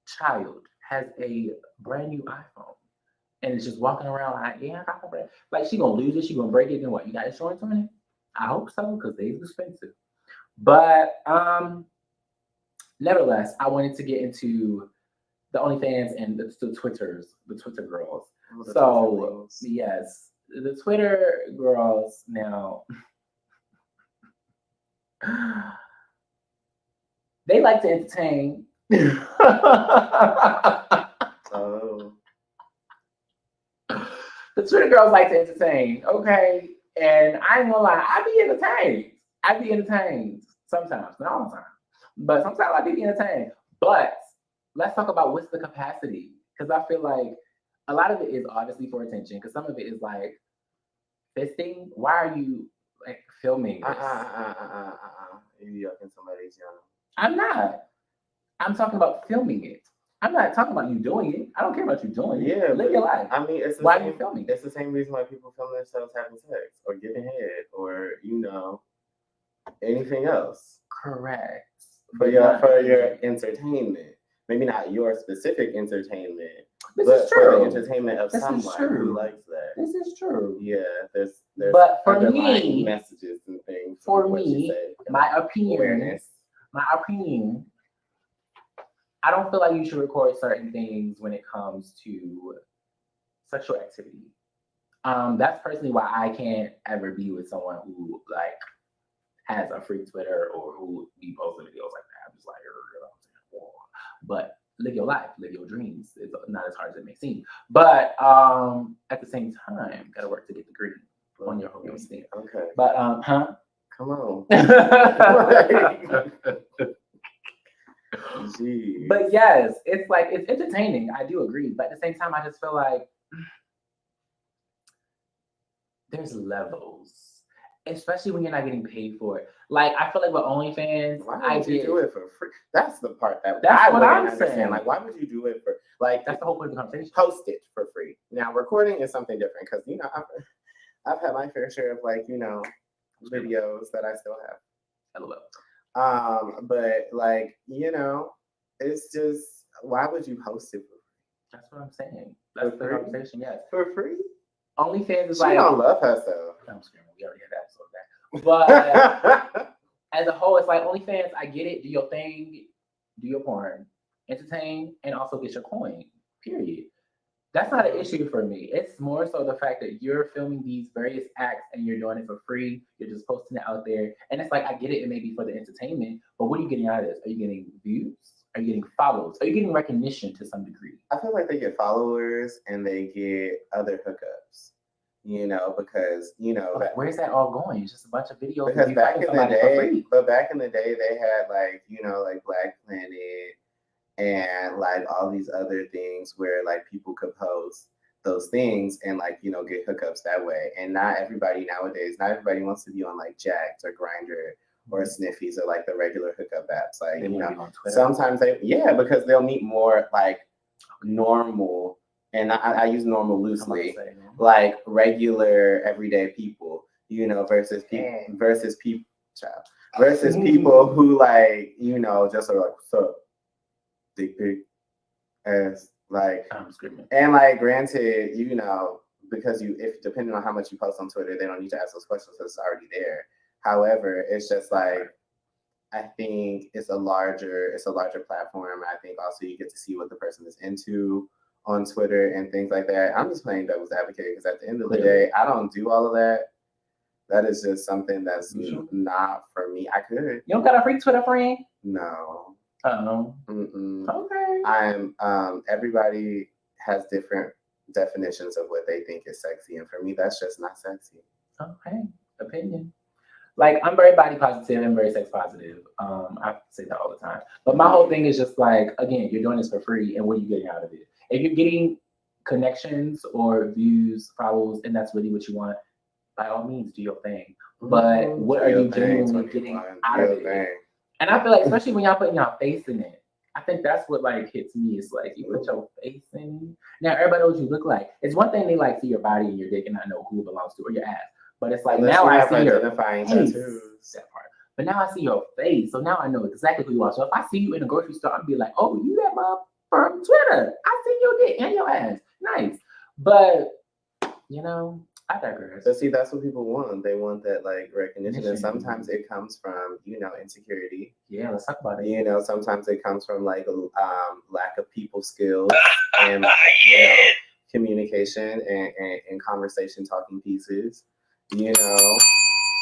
child has a brand new iPhone and it's just walking around like, yeah, I got like she gonna lose it, she gonna break it, then what? You got insurance on it? I hope so, because they're expensive. But nevertheless, I wanted to get into the OnlyFans and the Twitter girls. So yes, the Twitter girls now. They like to entertain. Oh. The Twitter girls like to entertain, okay? And I ain't gonna lie, I be entertained sometimes, not all the time, but sometimes I be entertained. But let's talk about what's the capacity, because I feel like a lot of it is obviously for attention, because some of it is like fisting. Why are you like filming this? You yucking somebody's yum. I'm not. I'm talking about filming it. I'm not talking about you doing it. I don't care about you doing it. Yeah, live your life. I mean, it's why are you filming? It's the same reason why people film themselves having sex or giving head or anything else. Correct. For your entertainment, maybe not your specific entertainment, but for the entertainment of someone who likes that. This is true. Yeah, there's but for me, messages and things. For me, my opinion, I don't feel like you should record certain things when it comes to sexual activity. That's personally why I can't ever be with someone who like has a free Twitter or who be posting videos like that. I'm just like, but live your life, live your dreams. It's not as hard as it may seem. But at the same time, gotta work to get the green on your home esteem. Okay. But come on. Jeez. But yes, it's like it's entertaining. I do agree, but at the same time, I just feel like there's levels, especially when you're not getting paid for it. Like I feel like with OnlyFans, why would you do it for free? That's the part that's what I'm saying. Like, why would you do it for like? That's the whole point of the conversation. Post it for free. Now, recording is something different because I've had my fair share of like videos that I still have. LOL. But like, you know, it's just, why would you post it for free? That's what I'm saying. That's the conversation, yes. For free? OnlyFans is She like, don't love herself. I'm screaming. We already had that episode of that. But as a whole, it's like OnlyFans, I get it. Do your thing, do your porn, entertain, and also get your coin. Period. That's not an issue for me. It's more so the fact that you're filming these various acts and you're doing it for free. You're just posting it out there. And it's like, I get it. It may be for the entertainment, but what are you getting out of this? Are you getting views? Are you getting follows? Are you getting recognition to some degree? I feel like they get followers and they get other hookups, you know, because, you know. But where's that all going? It's just a bunch of videos. Because back in the day, they had like, you know, like Black Planet and like all these other things where like people could post those things and like, you know, get hookups that way. And not everybody wants to be on like Jacked or Grindr or Sniffies or like the regular hookup apps. Like, you know, sometimes because they'll meet more like normal, and I use normal loosely, like regular everyday people, you know, versus people who like, you know, just are like, what's up, dick pic, ass, like, I'm screaming. And like, granted, you know, because if depending on how much you post on Twitter, they don't need to ask those questions because it's already there. However, it's just like, I think it's a larger platform. I think also you get to see what the person is into on Twitter and things like that. I'm just playing devil's advocate because at the end of the day, I don't do all of that. That is just something that's not for me. I could. You don't got a free Twitter friend? No. Okay. Everybody has different definitions of what they think is sexy, and for me, that's just not sexy. Okay. Opinion. Like, I'm very body positive and very sex positive. I say that all the time. But my whole thing is just like, again, you're doing this for free, and what are you getting out of it? If you're getting connections or views, follows, and that's really what you want, by all means, do your thing. But what are you genuinely getting out of it? And I feel like, especially when y'all putting y'all face in it, I think that's what like hits me. It's like you put your face in. Now everybody knows what you look like. It's one thing they like see your body and your dick and not know who it belongs to or your ass. But it's like now I see your face. That part. But now I see your face, so now I know exactly who you are. So if I see you in a grocery store, I'll be like, "Oh, you that mom from Twitter? I see your dick and your ass. Nice." But you know, I digress. But see, that's what people want. They want that like recognition, and sometimes it comes from, you know, insecurity. Yeah, let's talk about it. You know, sometimes it comes from like lack of people skills and you know, communication and conversation talking pieces. You know,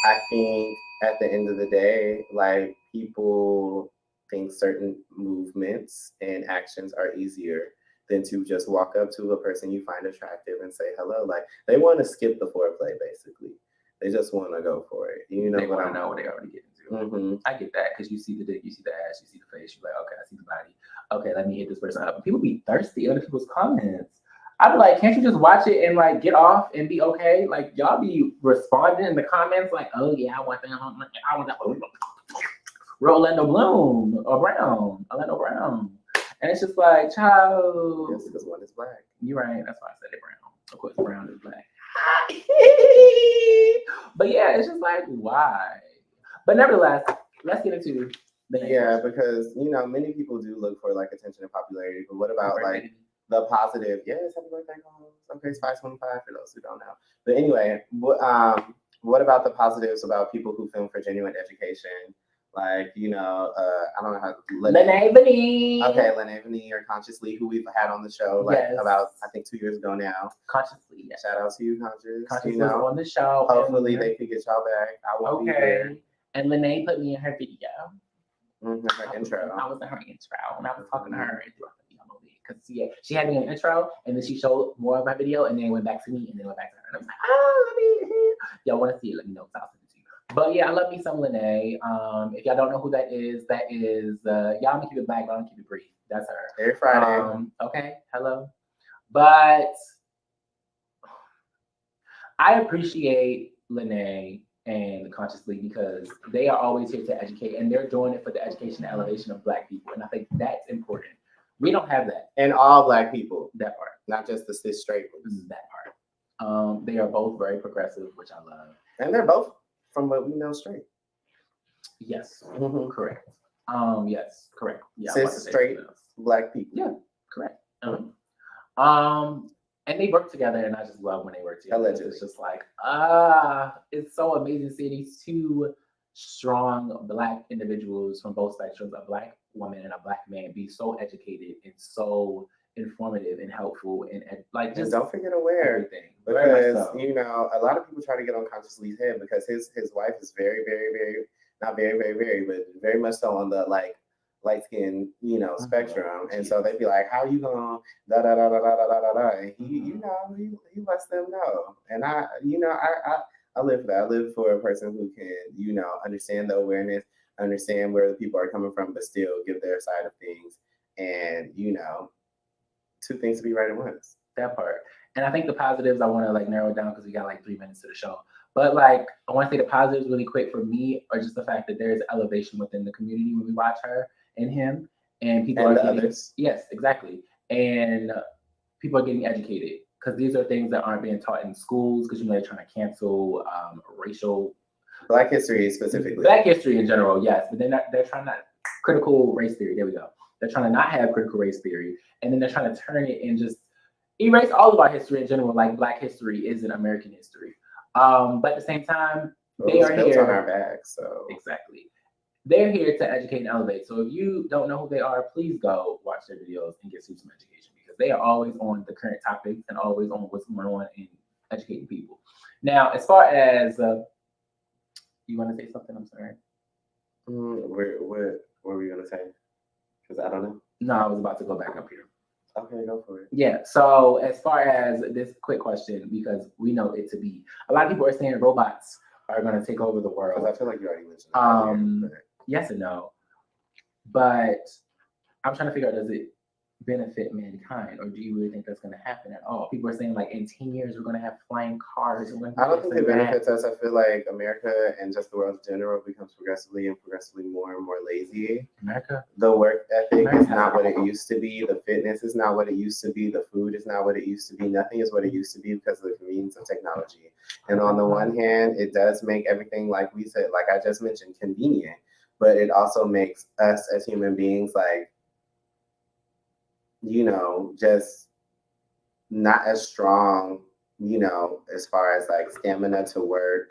I think at the end of the day, like people think certain movements and actions are easier than to just walk up to a person you find attractive and say hello. Like they want to skip the foreplay, basically. They just want to go for it. You know, they want to know what they already get into. I get that because you see the dick, you see the ass, you see the face. You're like, okay, I see the body. Okay, let me hit this person up. People be thirsty other people's comments. I'd be like, can't you just watch it and like get off and be okay? Like y'all be responding in the comments like, oh yeah, I want that. I want that. Orlando Bloom or Brown, Orlando Brown. And it's just like, child. Yes, because one is black. You're right. That's why I said it brown. Of course, brown is black. But yeah, it's just like, why? But nevertheless, let's get into the because you know, many people do look for like attention and popularity. But what about like the positive? Yes, happy birthday, Combs. Okay, it's 525 for those who don't know. But anyway, what about the positives about people who film for genuine education? Like, you know, I don't know how Lene Vanee. Okay, Lene Vanee or Consciously, who we've had on the show like about I think 2 years ago now. Consciously, yeah. Shout out to you, Conscious. Conscious was on the show. Hopefully they could get y'all back. I won't be there. And Lene put me in her video. Her intro. I was in her intro and I was talking to her because she had me in the intro and then she showed more of my video and then went back to me and then went back to her. And I was like, oh, y'all want to see it? Let me know. But yeah, I love me some Lene. If y'all don't know who that is y'all may keep it black, but I'm keep it brief. That's her. Every Friday. Okay, hello. But I appreciate Lene and Consciously because they are always here to educate and they're doing it for the education and elevation of Black people. And I think that's important. We don't have that. And all Black people. That part. Not just the cis straight ones. That part. They are both very progressive, which I love. And they're both from what we know, straight. Yes, Mm-hmm. correct. Yes, correct. Yeah, Cis, straight, black people. Yeah, correct. And they work together, and I just love when they work together. Allegedly. It's just like, it's so amazing to see these two strong Black individuals from both spectrums, a Black woman and a Black man, be so educated and so informative and helpful and like just and don't forget aware everything. because so. you know a lot of people try to get on Conscious Lee's head because his wife is very, very, very not very, very, very, but very much so on the like light skin, you know, spectrum. And so they'd be like, how you gonna da da da da da da da da? And he lets them know. And I live for that. I live for a person who can, you know, understand the awareness, understand where the people are coming from, but still give their side of things. And, you know, two things to be right at once. That part. And I think the positives I want to like narrow it down because we got like 3 minutes to the show. But like I want to say the positives really quick for me are just the fact that there is elevation within the community when we watch her and him, and people and are getting, others. Yes, exactly. And people are getting educated because these are things that aren't being taught in schools because you know they're trying to cancel racial Black history specifically. Black history in general, yes, but they're trying to critical race theory. There we go. They're trying to not have critical race theory, and then they're trying to turn it and just erase all of our history in general, like Black history isn't American history. But at the same time, they are here on our backs, so exactly. They're here to educate and elevate. So if you don't know who they are, please go watch their videos and get some education because they are always on the current topics and always on what's going on and educating people. Now, as far as you want to say something? I'm sorry. What were we gonna say? Because I don't know. No, I was about to go back up here. Okay, go for it. Yeah, so as far as this quick question, because we know it to be, a lot of people are saying robots are going to take over the world. I feel like you already mentioned it. Yes and no. But I'm trying to figure out, does it benefit mankind, or do you really think that's going to happen at all? People are saying like in 10 years we're going to have flying cars. I don't think it benefits us. I feel like America and just the world in general becomes progressively more and more lazy. America? The work ethic is not what it used to be. The fitness is not what it used to be. The food is not what it used to be. Nothing is what it used to be because of the convenience of technology. And on the one hand, it does make everything, like we said, like I just mentioned, convenient. But it also makes us as human beings like, you know, just not as strong, you know, as far as like stamina to work,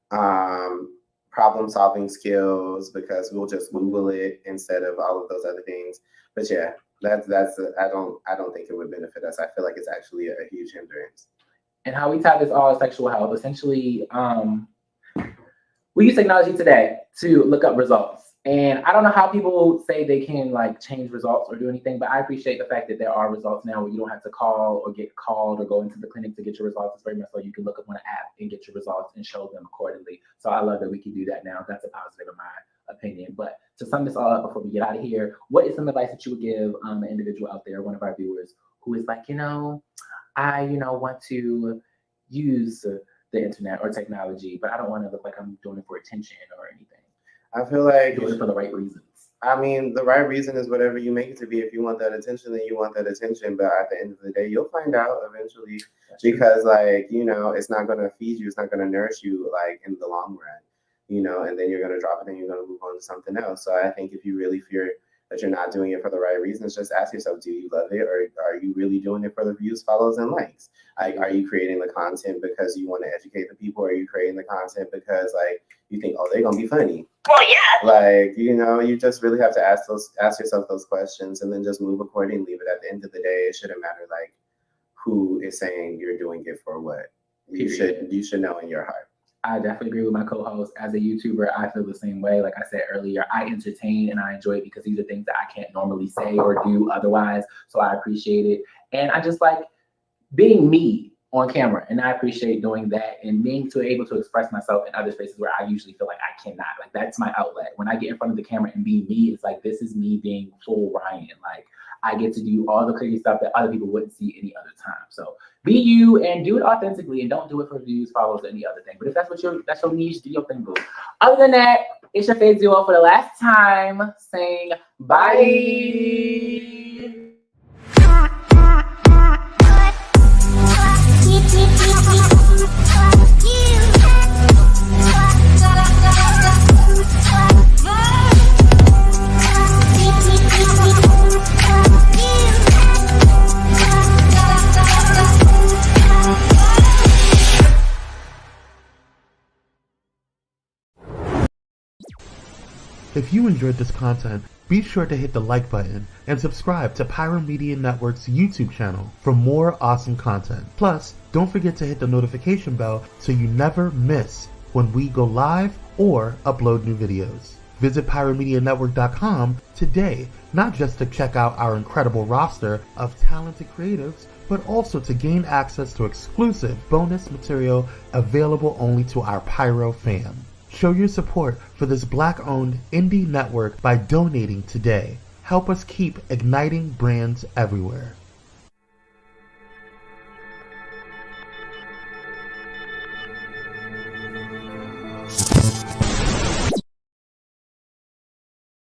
problem solving skills, because we'll just Google it instead of all of those other things. But yeah, that's I don't think it would benefit us. I feel like it's actually a huge hindrance. And how we tie this all sexual health, essentially, we use technology today to look up results. And I don't know how people say they can like change results or do anything, but I appreciate the fact that there are results now where you don't have to call or get called or go into the clinic to get your results. It's very much so you can look up on an app and get your results and show them accordingly. So I love that we can do that now. That's a positive in my opinion. But to sum this all up before we get out of here, what is some advice that you would give an individual out there, one of our viewers, who is like, I want to use the internet or technology, but I don't want to look like I'm doing it for attention or anything. I feel like doing it for the right reasons. I mean, the right reason is whatever you make it to be. If you want that attention, then you want that attention. But at the end of the day, you'll find out eventually. That's because, like, it's not going to feed you. It's not going to nourish you, like, in the long run, and then you're going to drop it and you're going to move on to something else. So I think if you really fear that you're not doing it for the right reasons, just ask yourself, do you love it? Or are you really doing it for the views, follows, and likes? Like, are you creating the content because you want to educate the people? Or are you creating the content because, like, you think, oh, they're going to be funny? Well, yeah. Like, you just really have to ask yourself those questions and then just move accordingly. But at the end of the day, it shouldn't matter, like, who is saying you're doing it for what. You should know in your heart. I definitely agree with my co-host. As a YouTuber, I feel the same way. Like I said earlier, I entertain and I enjoy it because these are things that I can't normally say or do otherwise. So I appreciate it. And I just like being me on camera. And I appreciate doing that and being able to express myself in other spaces where I usually feel like I cannot. Like, that's my outlet. When I get in front of the camera and be me, it's like, this is me being full Ryan. Like, I get to do all the crazy stuff that other people wouldn't see any other time. So be you and do it authentically and don't do it for views, follows, or any other thing. But if that's that's your niche, do your thing, boo. Other than that, it's your favorite duo for the last time saying bye. You. If you enjoyed this content, be sure to hit the like button and subscribe to Pyromedia Network's YouTube channel for more awesome content. Plus, don't forget to hit the notification bell so you never miss when we go live or upload new videos. Visit pyromedianetwork.com today, not just to check out our incredible roster of talented creatives, but also to gain access to exclusive bonus material available only to our Pyro fam. Show your support for this Black-owned indie network by donating today. Help us keep igniting brands everywhere.